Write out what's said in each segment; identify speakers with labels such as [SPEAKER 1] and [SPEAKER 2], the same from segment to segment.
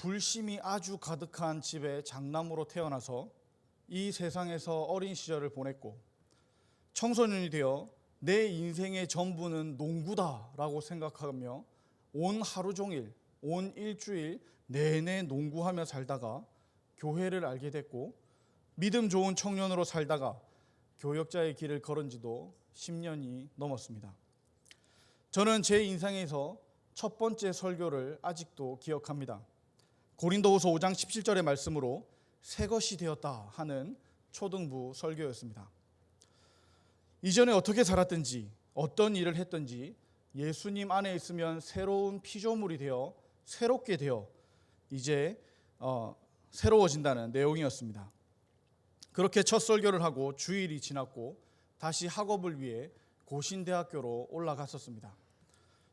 [SPEAKER 1] 불심이 아주 가득한 집에 장남으로 태어나서 이 세상에서 어린 시절을 보냈고, 청소년이 되어 내 인생의 전부는 농구다라고 생각하며 온 하루 종일, 온 일주일 내내 농구하며 살다가 교회를 알게 됐고, 믿음 좋은 청년으로 살다가 교역자의 길을 걸은 지도 10년이 넘었습니다. 저는 제 인생에서 첫 번째 설교를 아직도 기억합니다. 고린도후서 5장 17절의 말씀으로 새 것이 되었다 하는 초등부 설교였습니다. 이전에 어떻게 살았든지 어떤 일을 했든지 예수님 안에 있으면 새로운 피조물이 되어 새롭게 되어 이제 새로워진다는 내용이었습니다. 그렇게 첫 설교를 하고 주일이 지났고 다시 학업을 위해 고신대학교로 올라갔었습니다.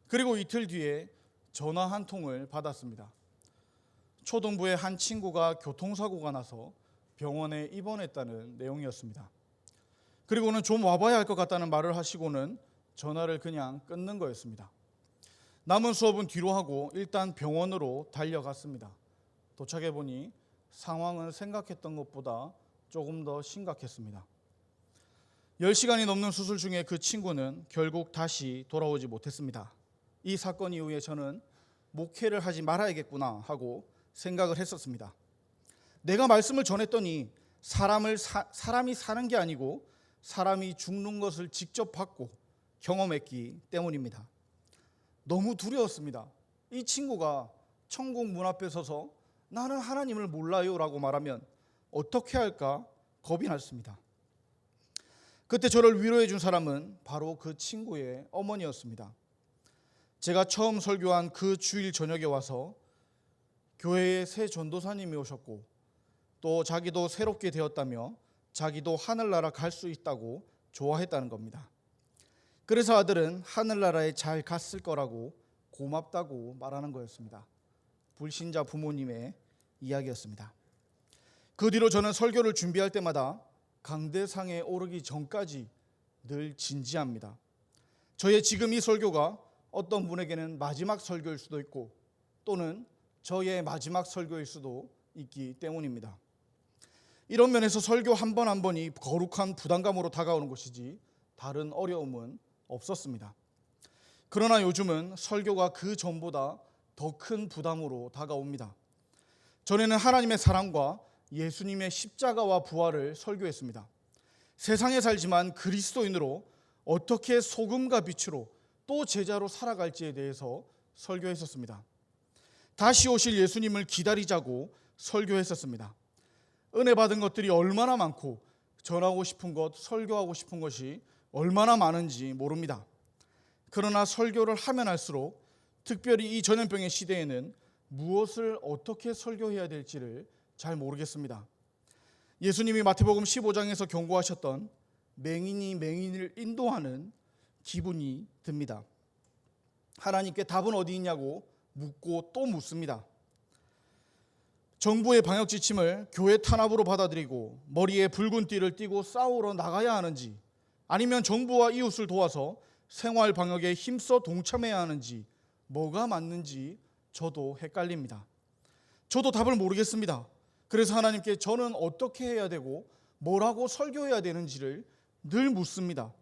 [SPEAKER 1] 그리고 이틀 뒤에 전화 한 통을 받았습니다. 초등부의 한 친구가 교통사고가 나서 병원에 입원했다는 내용이었습니다. 그리고는 좀 와봐야 할 것 같다는 말을 하시고는 전화를 그냥 끊는 거였습니다. 남은 수업은 뒤로 하고 일단 병원으로 달려갔습니다. 도착해 보니 상황은 생각했던 것보다 조금 더 심각했습니다. 10시간이 넘는 수술 중에 그 친구는 결국 다시 돌아오지 못했습니다. 이 사건 이후에 저는 목회를 하지 말아야겠구나 하고 생각을 했었습니다. 내가 말씀을 전했더니 사람이 사는 게 아니고 사람이 죽는 것을 직접 받고 경험했기 때문입니다. 너무 두려웠습니다. 이 친구가 천국 문 앞에 서서 나는 하나님을 몰라요 라고 말하면 어떻게 할까 겁이 났습니다. 그때 저를 위로해 준 사람은 바로 그 친구의 어머니였습니다. 제가 처음 설교한 그 주일 저녁에 와서 교회에 새 전도사님이 오셨고 또 자기도 새롭게 되었다며 자기도 하늘나라 갈 수 있다고 좋아했다는 겁니다. 그래서 아들은 하늘나라에 잘 갔을 거라고 고맙다고 말하는 거였습니다. 불신자 부모님의 이야기였습니다. 그 뒤로 저는 설교를 준비할 때마다 강대상에 오르기 전까지 늘 진지합니다. 저의 지금 이 설교가 어떤 분에게는 마지막 설교일 수도 있고 또는 저의 마지막 설교일 수도 있기 때문입니다. 이런 면에서 설교 한 번 한 번이 거룩한 부담감으로 다가오는 것이지 다른 어려움은 없었습니다. 그러나 요즘은 설교가 그 전보다 더 큰 부담으로 다가옵니다. 전에는 하나님의 사랑과 예수님의 십자가와 부활을 설교했습니다. 세상에 살지만 그리스도인으로 어떻게 소금과 빛으로 또 제자로 살아갈지에 대해서 설교했었습니다. 다시 오실 예수님을 기다리자고 설교했었습니다. 은혜 받은 것들이 얼마나 많고 전하고 싶은 것, 설교하고 싶은 것이 얼마나 많은지 모릅니다. 그러나 설교를 하면 할수록 특별히 이 전염병의 시대에는 무엇을 어떻게 설교해야 될지를 잘 모르겠습니다. 예수님이 마태복음 15장에서 경고하셨던 맹인이 맹인을 인도하는 기분이 듭니다. 하나님께 답은 어디 있냐고 묻고 또 묻습니다. 정부의 방역 지침을 교회 탄압으로 받아들이고 머리에 붉은 띠를 띠고 싸우러 나가야 하는지 아니면 정부와 이웃을 도와서 생활 방역에 힘써 동참해야 하는지 뭐가 맞는지 저도 헷갈립니다. 저도 답을 모르겠습니다. 그래서 하나님께 저는 어떻게 해야 되고 뭐라고 설교해야 되는지를 늘 묻습니다.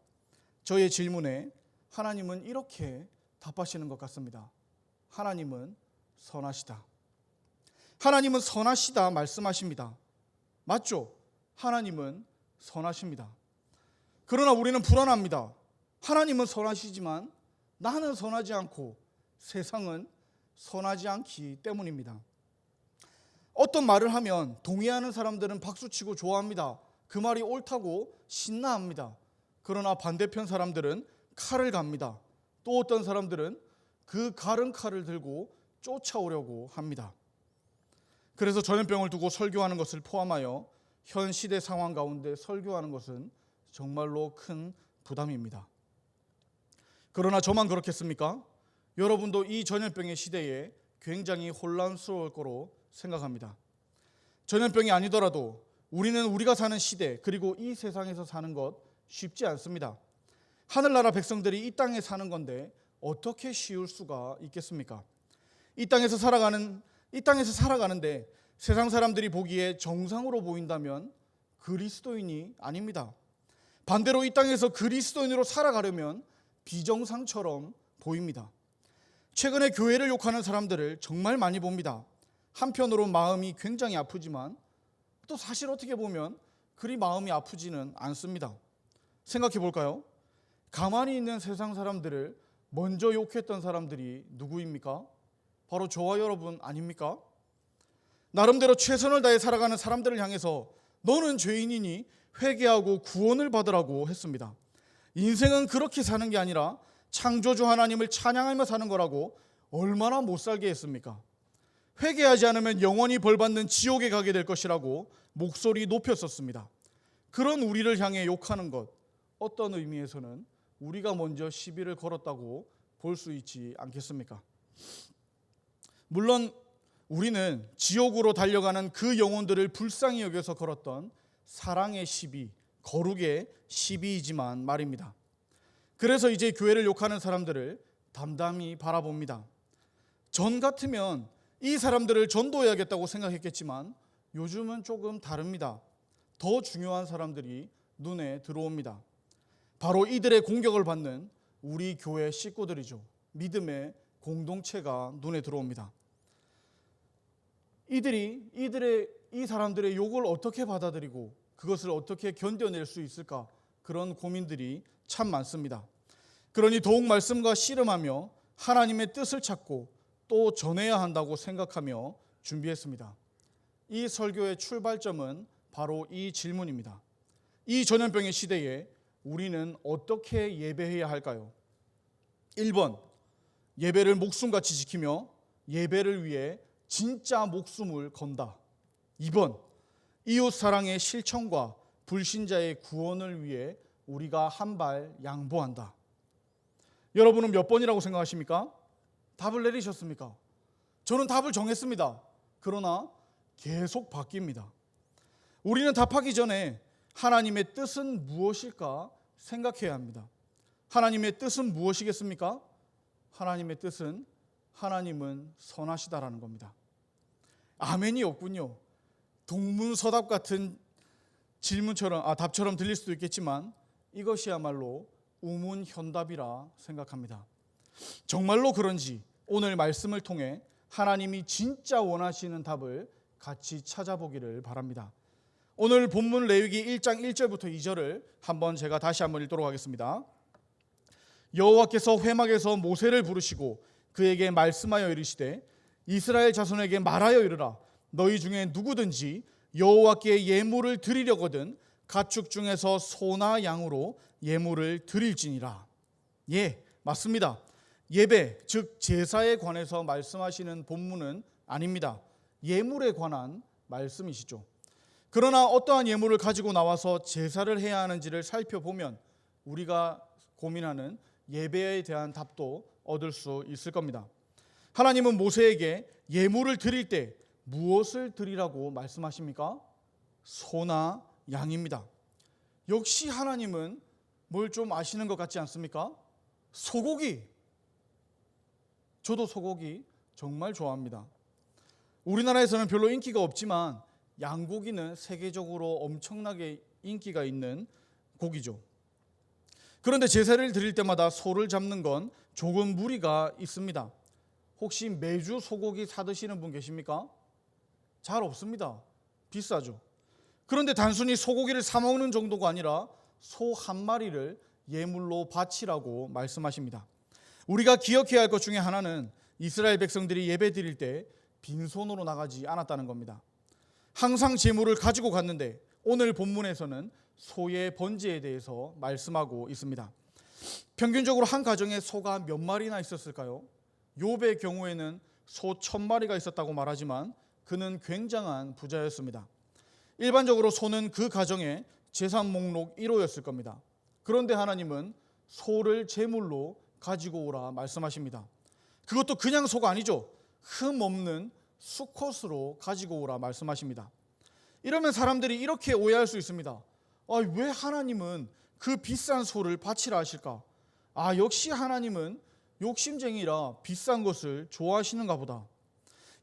[SPEAKER 1] 저의 질문에 하나님은 이렇게 답하시는 것 같습니다. 하나님은 선하시다. 하나님은 선하시다 말씀하십니다. 맞죠? 하나님은 선하십니다. 그러나 우리는 불안합니다. 하나님은 선하시지만 나는 선하지 않고 세상은 선하지 않기 때문입니다. 어떤 말을 하면 동의하는 사람들은 박수치고 좋아합니다. 그 말이 옳다고 신나합니다. 그러나 반대편 사람들은 칼을 갑니다. 또 어떤 사람들은 그 가른 칼을 들고 쫓아오려고 합니다. 그래서 전염병을 두고 설교하는 것을 포함하여 현 시대 상황 가운데 설교하는 것은 정말로 큰 부담입니다. 그러나 저만 그렇겠습니까? 여러분도 이 전염병의 시대에 굉장히 혼란스러울 거로 생각합니다. 전염병이 아니더라도 우리는 우리가 사는 시대 그리고 이 세상에서 사는 것 쉽지 않습니다. 하늘나라 백성들이 이 땅에 사는 건데 어떻게 쉬울 수가 있겠습니까? 이 땅에서 살아가는 이 땅에서 살아가는데 세상 사람들이 보기에 정상으로 보인다면 그리스도인이 아닙니다. 반대로 이 땅에서 그리스도인으로 살아가려면 비정상처럼 보입니다. 최근에 교회를 욕하는 사람들을 정말 많이 봅니다. 한편으로 마음이 굉장히 아프지만 또 사실 어떻게 보면 그리 마음이 아프지는 않습니다. 생각해 볼까요? 가만히 있는 세상 사람들을 먼저 욕했던 사람들이 누구입니까? 바로 저와 여러분 아닙니까? 나름대로 최선을 다해 살아가는 사람들을 향해서 너는 죄인이니 회개하고 구원을 받으라고 했습니다. 인생은 그렇게 사는 게 아니라 창조주 하나님을 찬양하며 사는 거라고 얼마나 못 살게 했습니까? 회개하지 않으면 영원히 벌받는 지옥에 가게 될 것이라고 목소리 높였었습니다. 그런 우리를 향해 욕하는 것, 어떤 의미에서는 우리가 먼저 시비를 걸었다고 볼 수 있지 않겠습니까? 물론 우리는 지옥으로 달려가는 그 영혼들을 불쌍히 여겨서 걸었던 사랑의 시비, 거룩의 시비이지만 말입니다. 그래서 이제 교회를 욕하는 사람들을 담담히 바라봅니다. 전 같으면 이 사람들을 전도해야겠다고 생각했겠지만 요즘은 조금 다릅니다. 더 중요한 사람들이 눈에 들어옵니다. 바로 이들의 공격을 받는 우리 교회 식구들이죠. 믿음의 공동체가 눈에 들어옵니다. 이 사람들의 욕을 어떻게 받아들이고 그것을 어떻게 견뎌낼 수 있을까? 그런 고민들이 참 많습니다. 그러니 더욱 말씀과 씨름하며 하나님의 뜻을 찾고 또 전해야 한다고 생각하며 준비했습니다. 이 설교의 출발점은 바로 이 질문입니다. 이 전염병의 시대에 우리는 어떻게 예배해야 할까요? 1번, 예배를 목숨같이 지키며 예배를 위해 진짜 목숨을 건다. 2번, 이웃 사랑의 실천과 불신자의 구원을 위해 우리가 한 발 양보한다. 여러분은 몇 번이라고 생각하십니까? 답을 내리셨습니까? 저는 답을 정했습니다. 그러나 계속 바뀝니다. 우리는 답하기 전에 하나님의 뜻은 무엇일까 생각해야 합니다. 하나님의 뜻은 무엇이겠습니까? 하나님의 뜻은 하나님은 선하시다라는 겁니다. 아멘이 없군요. 동문서답 같은 답처럼 들릴 수도 있겠지만 이것이야말로 우문현답이라 생각합니다. 정말로 그런지 오늘 말씀을 통해 하나님이 진짜 원하시는 답을 같이 찾아보기를 바랍니다. 오늘 본문 레위기 1장 1절부터 2절을 제가 다시 한번 읽도록 하겠습니다. 여호와께서 회막에서 모세를 부르시고 그에게 말씀하여 이르시되 이스라엘 자손에게 말하여 이르라. 너희 중에 누구든지 여호와께 예물을 드리려거든 가축 중에서 소나 양으로 예물을 드릴지니라. 예, 맞습니다. 예배, 즉 제사에 관해서 말씀하시는 본문은 아닙니다. 예물에 관한 말씀이시죠. 그러나 어떠한 예물을 가지고 나와서 제사를 해야 하는지를 살펴보면 우리가 고민하는 예배에 대한 답도 얻을 수 있을 겁니다. 하나님은 모세에게 예물을 드릴 때 무엇을 드리라고 말씀하십니까? 소나 양입니다. 역시 하나님은 뭘 좀 아시는 것 같지 않습니까? 소고기. 저도 소고기 정말 좋아합니다. 우리나라에서는 별로 인기가 없지만 양고기는 세계적으로 엄청나게 인기가 있는 고기죠. 그런데 제사를 드릴 때마다 소를 잡는 건 조금 무리가 있습니다. 혹시 매주 소고기 사 드시는 분 계십니까? 잘 없습니다. 비싸죠. 그런데 단순히 소고기를 사 먹는 정도가 아니라 소 한 마리를 예물로 바치라고 말씀하십니다. 우리가 기억해야 할 것 중에 하나는 이스라엘 백성들이 예배 드릴 때 빈손으로 나가지 않았다는 겁니다. 항상 제물을 가지고 갔는데 오늘 본문에서는 소의 번제에 대해서 말씀하고 있습니다. 평균적으로 한 가정에 소가 몇 마리나 있었을까요? 욥의 경우에는 소 1000마리가 있었다고 말하지만 그는 굉장한 부자였습니다. 일반적으로 소는 그 가정의 재산 목록 1호였을 겁니다. 그런데 하나님은 소를 제물로 가지고 오라 말씀하십니다. 그것도 그냥 소가 아니죠. 흠 없는 수컷으로 가지고 오라 말씀하십니다. 이러면 사람들이 이렇게 오해할 수 있습니다. 왜 하나님은 그 비싼 소를 바치라 하실까? 역시 하나님은 욕심쟁이라 비싼 것을 좋아하시는가 보다.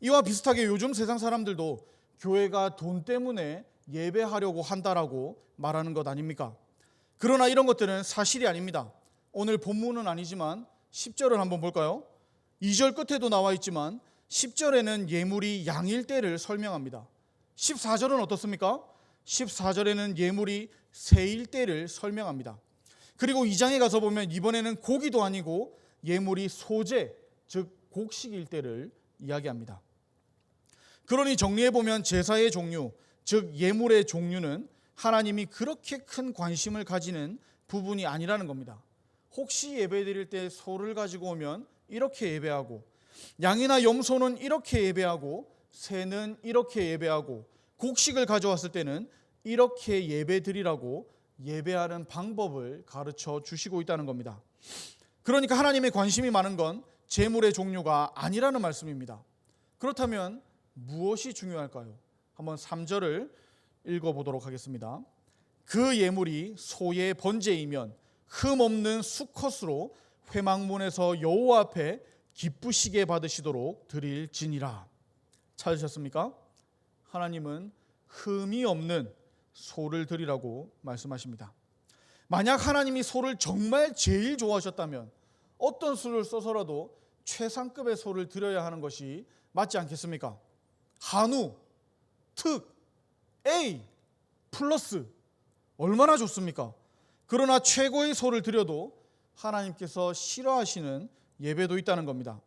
[SPEAKER 1] 이와 비슷하게 요즘 세상 사람들도 교회가 돈 때문에 예배하려고 한다라고 말하는 것 아닙니까? 그러나 이런 것들은 사실이 아닙니다. 오늘 본문은 아니지만 10절을 한번 볼까요? 2절 끝에도 나와 있지만 10절에는 예물이 양일 때를 설명합니다. 14절은 어떻습니까? 14절에는 예물이 새일 때를 설명합니다. 그리고 2장에 가서 보면 이번에는 고기도 아니고 예물이 소제, 즉 곡식일 때를 이야기합니다. 그러니 정리해보면 제사의 종류, 즉 예물의 종류는 하나님이 그렇게 큰 관심을 가지는 부분이 아니라는 겁니다. 혹시 예배드릴 때 소를 가지고 오면 이렇게 예배하고, 양이나 염소는 이렇게 예배하고, 새는 이렇게 예배하고, 곡식을 가져왔을 때는 이렇게 예배드리라고 예배하는 방법을 가르쳐 주시고 있다는 겁니다. 그러니까 하나님의 관심이 많은 건 제물의 종류가 아니라는 말씀입니다. 그렇다면 무엇이 중요할까요? 한번 3절을 읽어보도록 하겠습니다. 그 예물이 소의 번제이면 흠없는 수컷으로 회막문에서 여호와 앞에 기쁘시게 받으시도록 드릴지니라. 찾으셨습니까? 하나님은 흠이 없는 소를 드리라고 말씀하십니다. 만약 하나님이 소를 정말 제일 좋아하셨다면 어떤 수를 써서라도 최상급의 소를 드려야 하는 것이 맞지 않겠습니까? 한우, 특, A, 플러스 얼마나 좋습니까? 그러나 최고의 소를 드려도 하나님께서 싫어하시는 예배도 있다는 겁니다.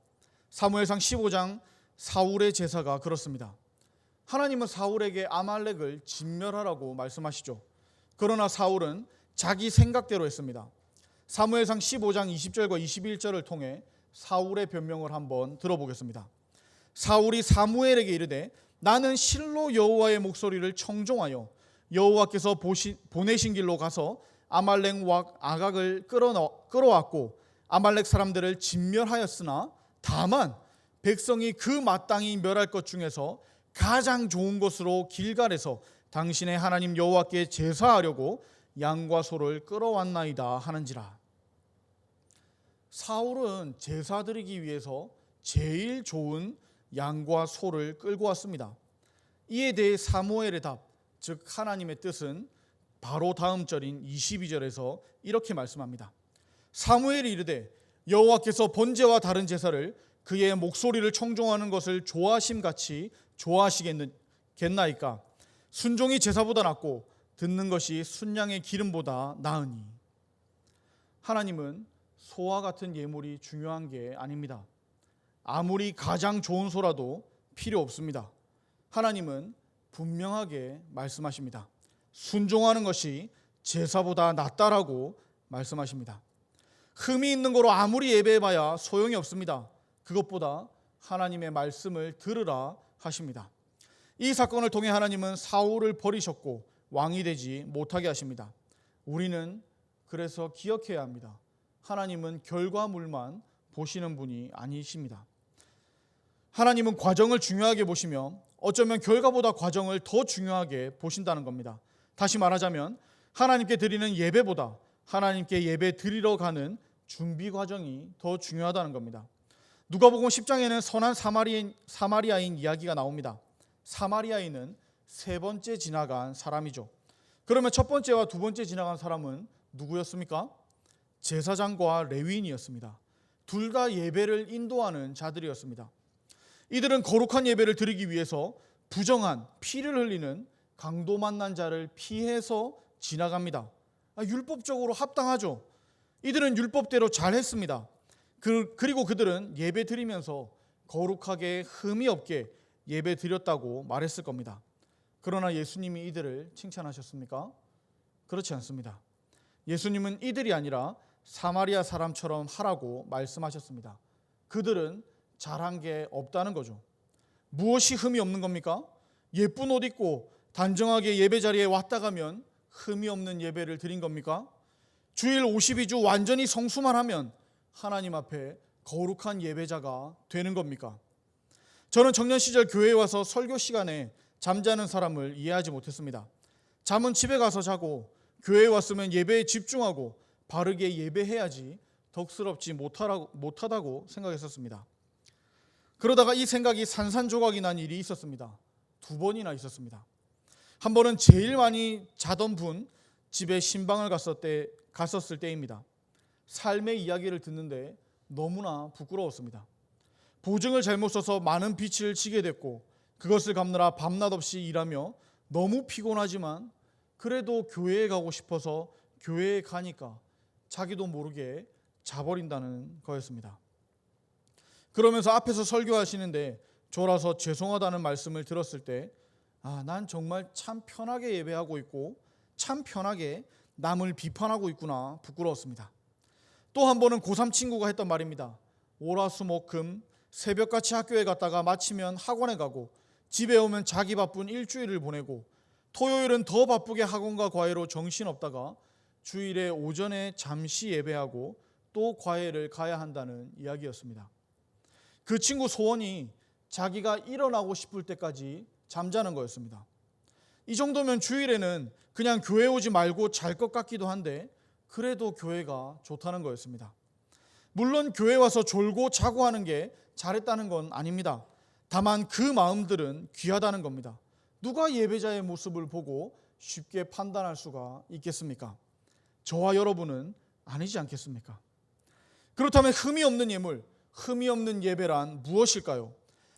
[SPEAKER 1] 사무엘상 15장 사울의 제사가 그렇습니다. 하나님은 사울에게 아말렉을 진멸하라고 말씀하시죠. 그러나 사울은 자기 생각대로 했습니다. 사무엘상 15장 20절과 21절을 통해 사울의 변명을 한번 들어보겠습니다. 사울이 사무엘에게 이르되 나는 실로 여호와의 목소리를 청종하여 여호와께서 보내신 길로 가서 아말렉 왕 아각을 끌어왔고 아말렉 사람들을 진멸하였으나 다만 백성이 그 마땅히 멸할 것 중에서 가장 좋은 것으로 길갈에서 당신의 하나님 여호와께 제사하려고 양과 소를 끌어왔나이다 하는지라. 사울은 제사 드리기 위해서 제일 좋은 양과 소를 끌고 왔습니다. 이에 대해 사무엘의 답, 즉 하나님의 뜻은 바로 다음 절인 22절에서 이렇게 말씀합니다. 사무엘이 이르되 여호와께서 번제와 다른 제사를 그의 목소리를 청종하는 것을 좋아하심같이 좋아하시겠나이까? 순종이 제사보다 낫고 듣는 것이 순양의 기름보다 나으니. 하나님은 소와 같은 예물이 중요한 게 아닙니다. 아무리 가장 좋은 소라도 필요 없습니다. 하나님은 분명하게 말씀하십니다. 순종하는 것이 제사보다 낫다라고 말씀하십니다. 흠이 있는 거로 아무리 예배해봐야 소용이 없습니다. 그것보다 하나님의 말씀을 들으라 하십니다. 이 사건을 통해 하나님은 사울을 버리셨고 왕이 되지 못하게 하십니다. 우리는 그래서 기억해야 합니다. 하나님은 결과물만 보시는 분이 아니십니다. 하나님은 과정을 중요하게 보시며 어쩌면 결과보다 과정을 더 중요하게 보신다는 겁니다. 다시 말하자면 하나님께 드리는 예배보다 하나님께 예배 드리러 가는 준비 과정이 더 중요하다는 겁니다. 누가복음 10장에는 선한 사마리아인 이야기가 나옵니다. 사마리아인은 세 번째 지나간 사람이죠. 그러면 첫 번째와 두 번째 지나간 사람은 누구였습니까? 제사장과 레위인이었습니다. 둘 다 예배를 인도하는 자들이었습니다. 이들은 거룩한 예배를 드리기 위해서 부정한 피를 흘리는 강도 만난 자를 피해서 지나갑니다. 율법적으로 합당하죠. 이들은 율법대로 잘했습니다. 그리고 그들은 예배 드리면서 거룩하게 흠이 없게 예배 드렸다고 말했을 겁니다. 그러나 예수님이 이들을 칭찬하셨습니까? 그렇지 않습니다. 예수님은 이들이 아니라 사마리아 사람처럼 하라고 말씀하셨습니다. 그들은 잘한 게 없다는 거죠. 무엇이 흠이 없는 겁니까? 예쁜 옷 입고 단정하게 예배 자리에 왔다 가면 흠이 없는 예배를 드린 겁니까? 주일 52주 완전히 성수만 하면 하나님 앞에 거룩한 예배자가 되는 겁니까? 저는 청년 시절 교회에 와서 설교 시간에 잠자는 사람을 이해하지 못했습니다. 잠은 집에 가서 자고 교회에 왔으면 예배에 집중하고 바르게 예배해야지 덕스럽지 못하다고 생각했었습니다. 그러다가 이 생각이 산산조각이 난 일이 있었습니다. 2번이나 있었습니다. 한 번은 제일 많이 자던 분 집에 신방을 갔었을 때입니다. 삶의 이야기를 듣는데 너무나 부끄러웠습니다. 보증을 잘못 써서 많은 빚을 지게 됐고 그것을 갚느라 밤낮 없이 일하며 너무 피곤하지만 그래도 교회에 가고 싶어서 교회에 가니까 자기도 모르게 자버린다는 거였습니다. 그러면서 앞에서 설교하시는데 졸아서 죄송하다는 말씀을 들었을 때 난 정말 참 편하게 예배하고 있고 참 편하게 남을 비판하고 있구나 부끄러웠습니다. 또 한 번은 고3 친구가 했던 말입니다. 월화수목금 새벽같이 학교에 갔다가 마치면 학원에 가고 집에 오면 자기 바쁜 일주일을 보내고 토요일은 더 바쁘게 학원과 과외로 정신없다가 주일에 오전에 잠시 예배하고 또 과외를 가야 한다는 이야기였습니다. 그 친구 소원이 자기가 일어나고 싶을 때까지 잠자는 거였습니다. 이 정도면 주일에는 그냥 교회 오지 말고 잘 것 같기도 한데 그래도 교회가 좋다는 거였습니다. 물론 교회 와서 졸고 자고 하는 게 잘했다는 건 아닙니다. 다만 그 마음들은 귀하다는 겁니다. 누가 예배자의 모습을 보고 쉽게 판단할 수가 있겠습니까? 저와 여러분은 아니지 않겠습니까? 그렇다면 흠이 없는 예물, 흠이 없는 예배란 무엇일까요?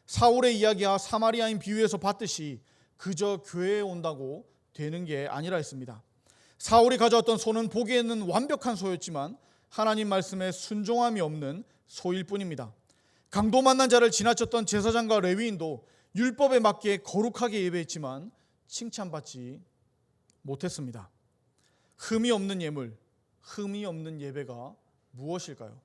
[SPEAKER 1] 사울의 이야기와 사마리아인 비유에서 봤듯이 그저 교회에 온다고 되는 게 아니라 했습니다. 사울이 가져왔던 소는 보기에는 완벽한 소였지만 하나님 말씀에 순종함이 없는 소일 뿐입니다. 강도 만난 자를 지나쳤던 제사장과 레위인도 율법에 맞게 거룩하게 예배했지만 칭찬받지 못했습니다. 흠이 없는 예물, 흠이 없는 예배가 무엇일까요?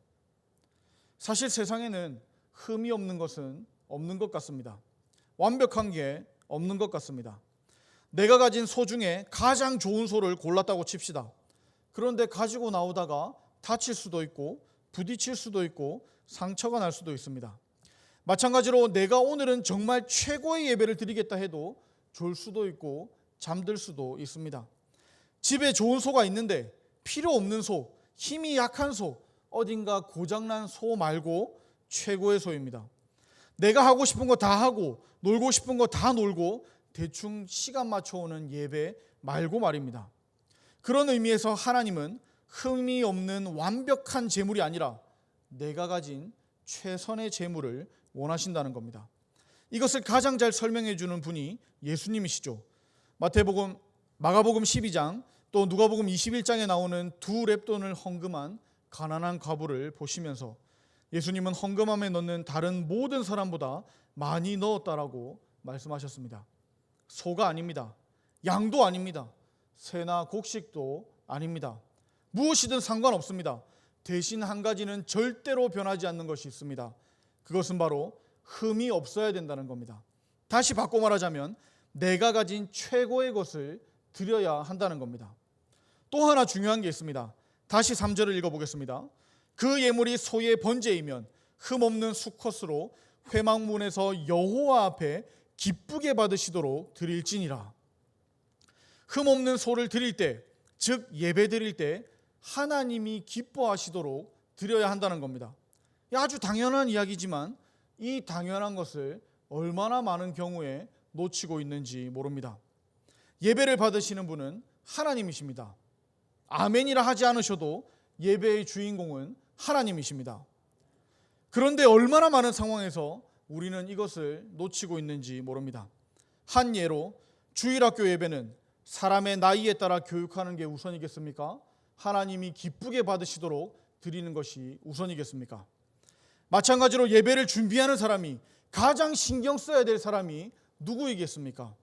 [SPEAKER 1] 사실 세상에는 흠이 없는 것은 없는 것 같습니다. 완벽한 게 없는 것 같습니다. 내가 가진 소 중에 가장 좋은 소를 골랐다고 칩시다. 그런데 가지고 나오다가 다칠 수도 있고 부딪힐 수도 있고 상처가 날 수도 있습니다. 마찬가지로 내가 오늘은 정말 최고의 예배를 드리겠다 해도 졸 수도 있고 잠들 수도 있습니다. 집에 좋은 소가 있는데 필요 없는 소, 힘이 약한 소, 어딘가 고장난 소 말고 최고의 소입니다. 내가 하고 싶은 거 다 하고 놀고 싶은 거 다 놀고 대충 시간 맞춰오는 예배 말고 말입니다. 그런 의미에서 하나님은 흠이 없는 완벽한 제물이 아니라 내가 가진 최선의 제물을 원하신다는 겁니다. 이것을 가장 잘 설명해 주는 분이 예수님이시죠. 마가복음 12장 또 누가복음 21장에 나오는 2렙돈을 헌금한 가난한 과부를 보시면서 예수님은 헌금함에 넣는 다른 모든 사람보다 많이 넣었다라고 말씀하셨습니다. 소가 아닙니다. 양도 아닙니다. 새나 곡식도 아닙니다. 무엇이든 상관없습니다. 대신 한 가지는 절대로 변하지 않는 것이 있습니다. 그것은 바로 흠이 없어야 된다는 겁니다. 다시 바꿔 말하자면 내가 가진 최고의 것을 드려야 한다는 겁니다. 또 하나 중요한 게 있습니다. 다시 3절을 읽어보겠습니다. 그 예물이 소의 번제이면 흠없는 수컷으로 회막문에서 여호와 앞에 기쁘게 받으시도록 드릴지니라. 흠없는 소를 드릴 때, 즉 예배 드릴 때 하나님이 기뻐하시도록 드려야 한다는 겁니다. 아주 당연한 이야기지만 이 당연한 것을 얼마나 많은 경우에 놓치고 있는지 모릅니다. 예배를 받으시는 분은 하나님이십니다. 아멘이라 하지 않으셔도 예배의 주인공은 하나님이십니다. 그런데 얼마나 많은 상황에서 우리는 이것을 놓치고 있는지 모릅니다. 한 예로 주일학교 예배는 사람의 나이에 따라 교육하는 게 우선이겠습니까? 하나님이 기쁘게 받으시도록 드리는 것이 우선이겠습니까? 마찬가지로 예배를 준비하는 사람이 가장 신경 써야 될 사람이 누구이겠습니까?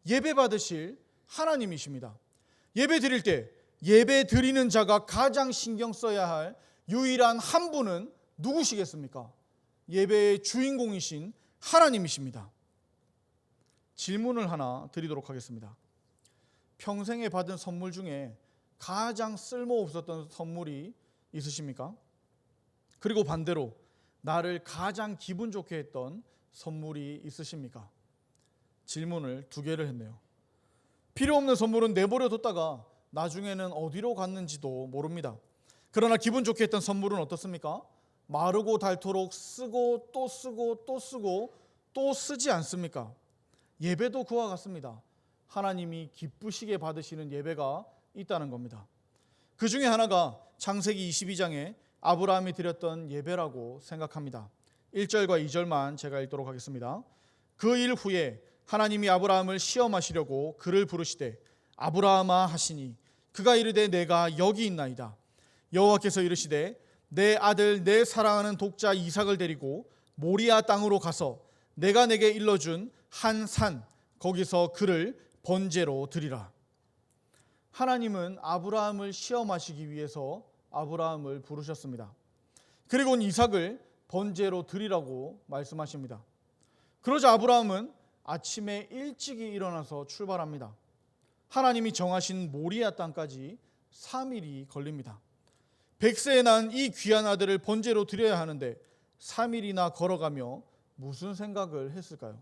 [SPEAKER 1] 예배 받으실 하나님이십니다. 예배 드릴 때 예배 드리는 자가 가장 신경 써야 할 유일한 한 분은 누구시겠습니까? 예배의 주인공이신 하나님이십니다. 질문을 하나 드리도록 하겠습니다. 평생에 받은 선물 중에 가장 쓸모없었던 선물이 있으십니까? 그리고 반대로 나를 가장 기분 좋게 했던 선물이 있으십니까? 질문을 2개를 했네요. 필요 없는 선물은 내버려 뒀다가 나중에는 어디로 갔는지도 모릅니다. 그러나 기분 좋게 했던 선물은 어떻습니까? 마르고 닳도록 쓰고 또 쓰고 또 쓰고 또 쓰지 않습니까? 예배도 그와 같습니다. 하나님이 기쁘시게 받으시는 예배가 있다는 겁니다. 그 중에 하나가 창세기 22장에 아브라함이 드렸던 예배라고 생각합니다. 1절과 2절만 제가 읽도록 하겠습니다. 그 일 후에 하나님이 아브라함을 시험하시려고 그를 부르시되 아브라함아 하시니 그가 이르되 내가 여기 있나이다. 여호와께서 이르시되 내 아들 내 사랑하는 독자 이삭을 데리고 모리아 땅으로 가서 내가 내게 일러준 한 산 거기서 그를 번제로 드리라. 하나님은 아브라함을 시험하시기 위해서 아브라함을 부르셨습니다. 그리고 이삭을 번제로 드리라고 말씀하십니다. 그러자 아브라함은 아침에 일찍이 일어나서 출발합니다. 하나님이 정하신 모리아 땅까지 3일이 걸립니다. 100세에 난 이 귀한 아들을 번제로 드려야 하는데 3일이나 걸어가며 무슨 생각을 했을까요?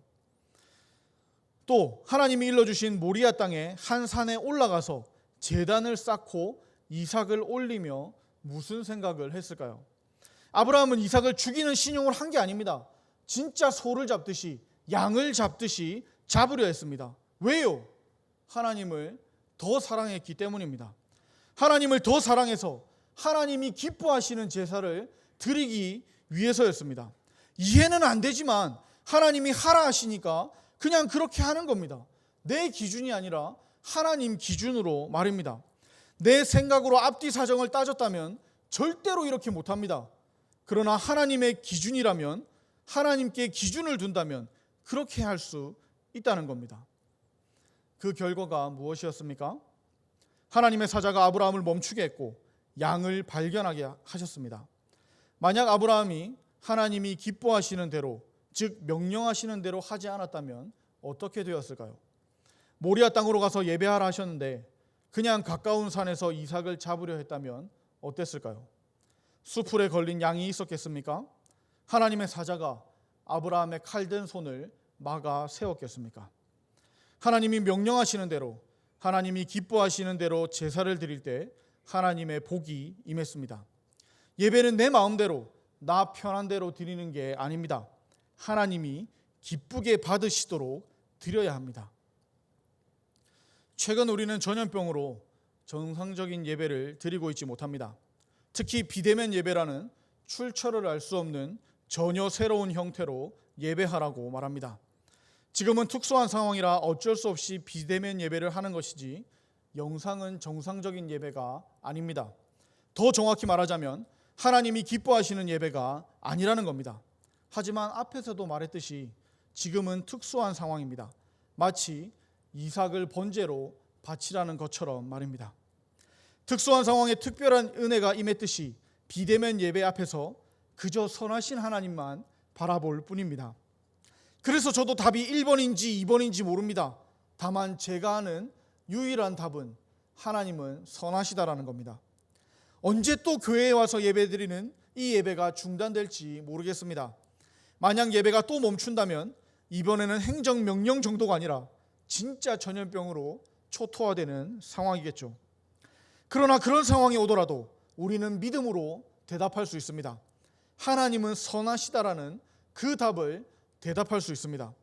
[SPEAKER 1] 또 하나님이 일러주신 모리아 땅의 한 산에 올라가서 제단을 쌓고 이삭을 올리며 무슨 생각을 했을까요? 아브라함은 이삭을 죽이는 신용을 한 게 아닙니다. 진짜 소를 잡듯이 양을 잡듯이 잡으려 했습니다. 왜요? 하나님을 더 사랑했기 때문입니다. 하나님을 더 사랑해서 하나님이 기뻐하시는 제사를 드리기 위해서였습니다. 이해는 안 되지만 하나님이 하라 하시니까 그냥 그렇게 하는 겁니다. 내 기준이 아니라 하나님 기준으로 말입니다. 내 생각으로 앞뒤 사정을 따졌다면 절대로 이렇게 못합니다. 그러나 하나님의 기준이라면, 하나님께 기준을 둔다면 그렇게 할 수 있다는 겁니다. 그 결과가 무엇이었습니까? 하나님의 사자가 아브라함을 멈추게 했고 양을 발견하게 하셨습니다. 만약 아브라함이 하나님이 기뻐하시는 대로, 즉 명령하시는 대로 하지 않았다면 어떻게 되었을까요? 모리아 땅으로 가서 예배하라 하셨는데 그냥 가까운 산에서 이삭을 잡으려 했다면 어땠을까요? 수풀에 걸린 양이 있었겠습니까? 하나님의 사자가 아브라함의 칼든 손을 막아 세웠겠습니까? 하나님이 명령하시는 대로, 하나님이 기뻐하시는 대로 제사를 드릴 때 하나님의 복이 임했습니다. 예배는 내 마음대로, 나 편한 대로 드리는 게 아닙니다. 하나님이 기쁘게 받으시도록 드려야 합니다. 최근 우리는 전염병으로 정상적인 예배를 드리고 있지 못합니다. 특히 비대면 예배라는 출처를 알 수 없는 전혀 새로운 형태로 예배하라고 말합니다. 지금은 특수한 상황이라 어쩔 수 없이 비대면 예배를 하는 것이지 영상은 정상적인 예배가 아닙니다. 더 정확히 말하자면 하나님이 기뻐하시는 예배가 아니라는 겁니다. 하지만 앞에서도 말했듯이 지금은 특수한 상황입니다. 마치 이삭을 번제로 바치라는 것처럼 말입니다. 특수한 상황에 특별한 은혜가 임했듯이 비대면 예배 앞에서 그저 선하신 하나님만 바라볼 뿐입니다. 그래서 저도 답이 1번인지 2번인지 모릅니다. 다만 제가 아는 유일한 답은 하나님은 선하시다라는 겁니다. 언제 또 교회에 와서 예배드리는 이 예배가 중단될지 모르겠습니다. 만약 예배가 또 멈춘다면 이번에는 행정명령 정도가 아니라 진짜 전염병으로 초토화되는 상황이겠죠. 그러나 그런 상황이 오더라도 우리는 믿음으로 대답할 수 있습니다. 하나님은 선하시다라는 그 답을 대답할 수 있습니다.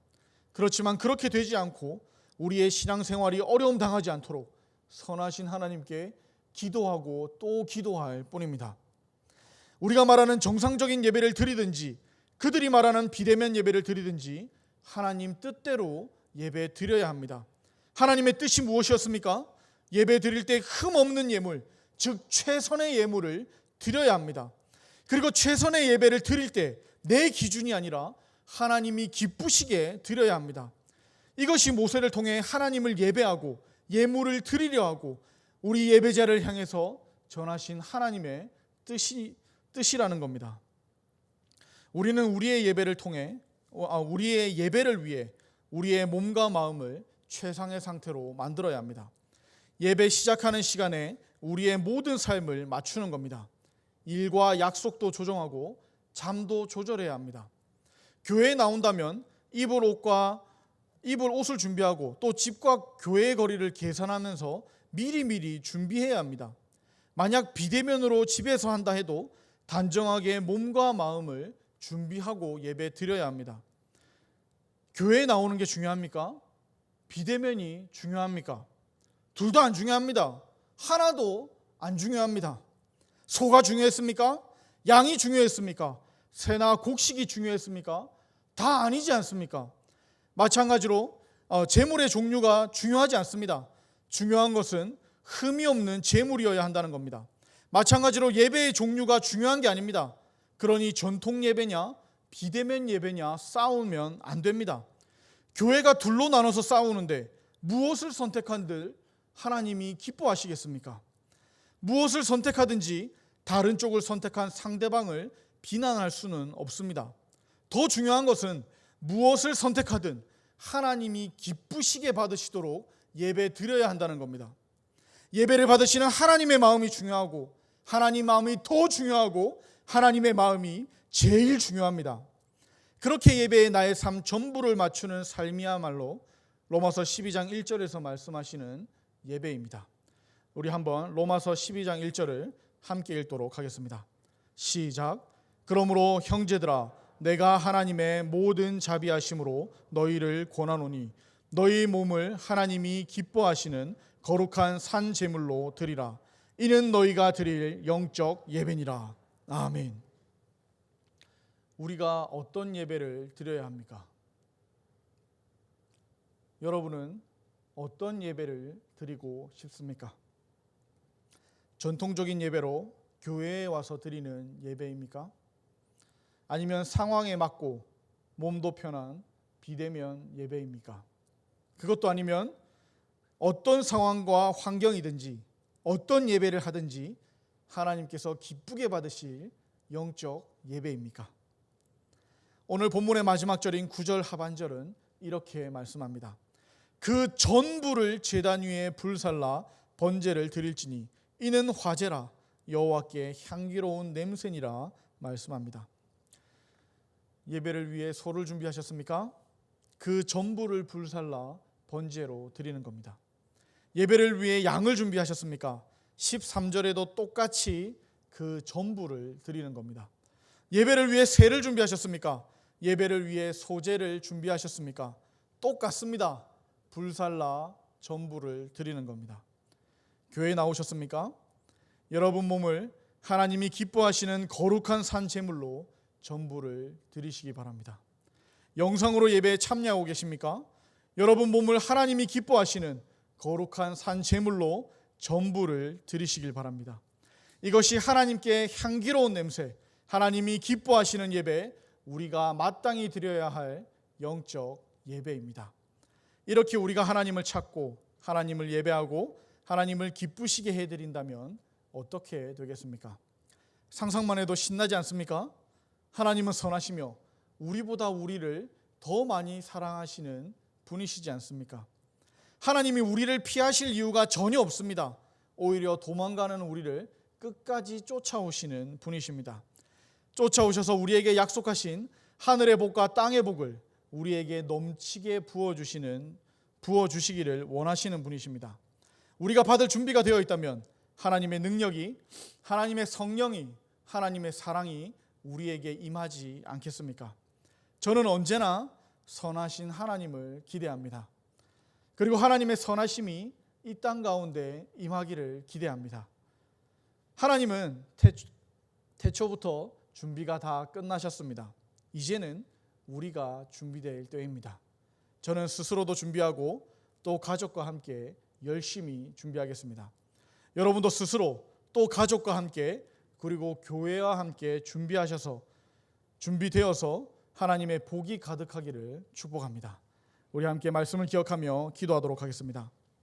[SPEAKER 1] 그렇지만 그렇게 되지 않고 우리의 신앙생활이 어려움 당하지 않도록 선하신 하나님께 기도하고 또 기도할 뿐입니다. 우리가 말하는 정상적인 예배를 드리든지 그들이 말하는 비대면 예배를 드리든지 하나님 뜻대로 예배 드려야 합니다. 하나님의 뜻이 무엇이었습니까? 예배 드릴 때 흠없는 예물, 즉 최선의 예물을 드려야 합니다. 그리고 최선의 예배를 드릴 때 내 기준이 아니라 하나님이 기쁘시게 드려야 합니다. 이것이 모세를 통해 하나님을 예배하고 예물을 드리려 하고 우리 예배자를 향해서 전하신 하나님의 뜻이라는 겁니다. 우리는 우리의 예배를 통해 우리의 예배를 위해 우리의 몸과 마음을 최상의 상태로 만들어야 합니다. 예배 시작하는 시간에 우리의 모든 삶을 맞추는 겁니다. 일과 약속도 조정하고 잠도 조절해야 합니다. 교회에 나온다면 입을 옷을 준비하고 또 집과 교회의 거리를 계산하면서 미리미리 준비해야 합니다. 만약 비대면으로 집에서 한다 해도 단정하게 몸과 마음을 준비하고 예배 드려야 합니다. 교회에 나오는 게 중요합니까? 비대면이 중요합니까? 둘 다 안 중요합니다. 하나도 안 중요합니다. 소가 중요했습니까? 양이 중요했습니까? 새나 곡식이 중요했습니까? 다 아니지 않습니까? 마찬가지로 재물의 종류가 중요하지 않습니다. 중요한 것은 흠이 없는 재물이어야 한다는 겁니다. 마찬가지로 예배의 종류가 중요한 게 아닙니다. 그러니 전통 예배냐 비대면 예배냐 싸우면 안 됩니다. 교회가 둘로 나눠서 싸우는데 무엇을 선택한들 하나님이 기뻐하시겠습니까? 무엇을 선택하든지 다른 쪽을 선택한 상대방을 비난할 수는 없습니다. 더 중요한 것은 무엇을 선택하든 하나님이 기쁘시게 받으시도록 예배 드려야 한다는 겁니다. 예배를 받으시는 하나님의 마음이 중요하고 하나님 마음이 더 중요하고 하나님의 마음이 제일 중요합니다. 그렇게 예배에 나의 삶 전부를 맞추는 삶이야말로 로마서 12장 1절에서 말씀하시는 예배입니다. 우리 한번 로마서 12장 1절을 함께 읽도록 하겠습니다. 시작. 그러므로 형제들아 내가 하나님의 모든 자비하심으로 너희를 권하노니 너희 몸을 하나님이 기뻐하시는 거룩한 산 제물로 드리라. 이는 너희가 드릴 영적 예배니라. 아멘. 우리가 어떤 예배를 드려야 합니까? 여러분은 어떤 예배를 드리고 싶습니까? 전통적인 예배로 교회에 와서 드리는 예배입니까? 아니면 상황에 맞고 몸도 편한 비대면 예배입니까? 그것도 아니면 어떤 상황과 환경이든지 어떤 예배를 하든지 하나님께서 기쁘게 받으실 영적 예배입니까? 오늘 본문의 마지막 절인 9절 하반절은 이렇게 말씀합니다. 그 전부를 제단 위에 불살라 번제를 드릴지니 이는 화제라 여호와께 향기로운 냄새니라 말씀합니다. 예배를 위해 소를 준비하셨습니까? 그 전부를 불살라 번제로 드리는 겁니다. 예배를 위해 양을 준비하셨습니까? 13절에도 똑같이 그 전부를 드리는 겁니다. 예배를 위해 새를 준비하셨습니까? 예배를 위해 소제를 준비하셨습니까? 똑같습니다. 불살라 전부를 드리는 겁니다. 교회에 나오셨습니까? 여러분 몸을 하나님이 기뻐하시는 거룩한 산 제물로 전부를 드리시기 바랍니다. 영상으로 예배에 참여하고 계십니까? 여러분 몸을 하나님이 기뻐하시는 거룩한 산 제물로 전부를 드리시길 바랍니다. 이것이 하나님께 향기로운 냄새, 하나님이 기뻐하시는 예배, 우리가 마땅히 드려야 할 영적 예배입니다. 이렇게 우리가 하나님을 찾고 하나님을 예배하고 하나님을 기쁘시게 해드린다면 어떻게 되겠습니까? 상상만 해도 신나지 않습니까? 하나님은 선하시며 우리보다 우리를 더 많이 사랑하시는 분이시지 않습니까? 하나님이 우리를 피하실 이유가 전혀 없습니다. 오히려 도망가는 우리를 끝까지 쫓아오시는 분이십니다. 쫓아오셔서 우리에게 약속하신 하늘의 복과 땅의 복을 우리에게 넘치게 부어주시기를 원하시는 분이십니다. 우리가 받을 준비가 되어 있다면 하나님의 능력이, 하나님의 성령이, 하나님의 사랑이 우리에게 임하지 않겠습니까? 저는 언제나 선하신 하나님을 기대합니다. 그리고 하나님의 선하심이 이 땅 가운데 임하기를 기대합니다. 하나님은 태초부터 준비가 다 끝나셨습니다. 이제는 우리가 준비될 때입니다. 저는 스스로도 준비하고 또 가족과 함께 열심히 준비하겠습니다. 여러분도 스스로 또 가족과 함께 그리고 교회와 함께 준비되어서 하나님의 복이 가득하기를 축복합니다. 우리 함께 말씀을 기억하며 기도하도록 하겠습니다.